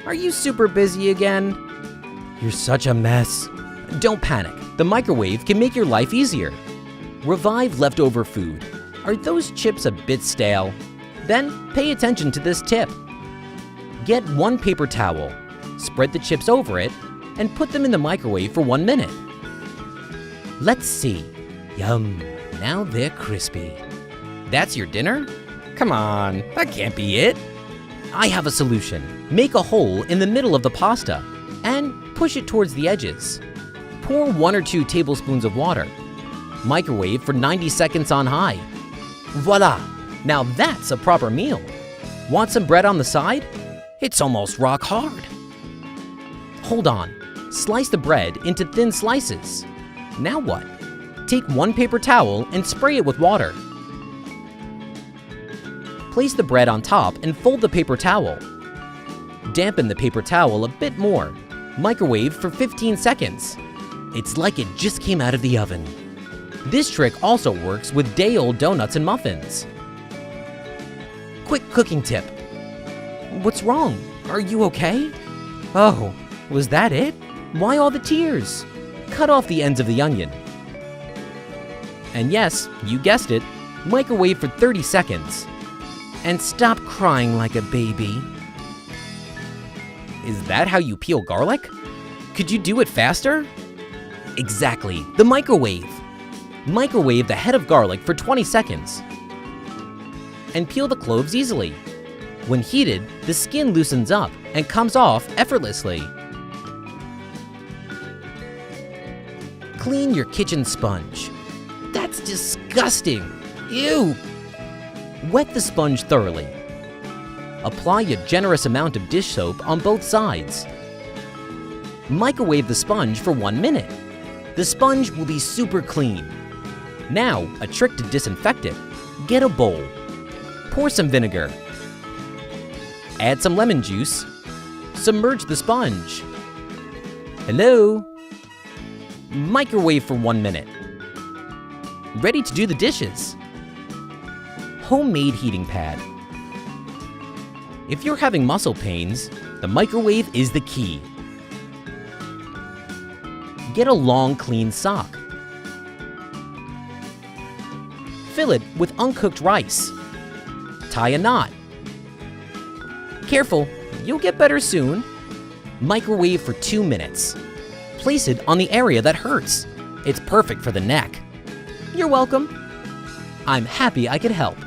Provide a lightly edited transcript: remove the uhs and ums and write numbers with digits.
Are you super busy again? You're such a mess. Don't panic. The microwave can make your life easier. Revive leftover food. Are those chips a bit stale? Then pay attention to this tip. Get one paper towel, spread the chips over it, and put them in the microwave for 1 minute. Let's see. Yum, now they're crispy. That's your dinner? Come on, that can't be it. I have a solution. Make a hole in the middle of the pasta and push it towards the edges. Pour 1 or 2 tablespoons of water. Microwave for 90 seconds on high. Voila! Now that's a proper meal. Want some bread on the side? It's almost rock hard. Hold on. Slice the bread into thin slices. Now what? Take 1 paper towel and spray it with water. Place the bread on top and fold the paper towel. Dampen the paper towel a bit more. Microwave for 15 seconds. It's like it just came out of the oven. This trick also works with day-old donuts and muffins. Quick cooking tip. What's wrong? Are you okay? Oh, was that it? Why all the tears? Cut off the ends of the onion. And yes, you guessed it, microwave for 30 seconds. And stop crying like a baby. Is that how you peel garlic? Could you do it faster? Exactly, the microwave. Microwave the head of garlic for 20 seconds. And peel the cloves easily. When heated, the skin loosens up and comes off effortlessly. Clean your kitchen sponge. That's disgusting! Ew! Wet the sponge thoroughly. Apply a generous amount of dish soap on both sides. Microwave the sponge for 1 minute. The sponge will be super clean. Now, a trick to disinfect it. Get a bowl. Pour some vinegar. Add some lemon juice. Submerge the sponge. Hello? Microwave for 1 minute. Ready to do the dishes. Homemade heating pad. If you're having muscle pains, the microwave is the key. Get a long, clean sock. Fill it with uncooked rice. Tie a knot. Careful, you'll get better soon. Microwave for 2 minutes. Place it on the area that hurts. It's perfect for the neck. You're welcome. I'm happy I could help.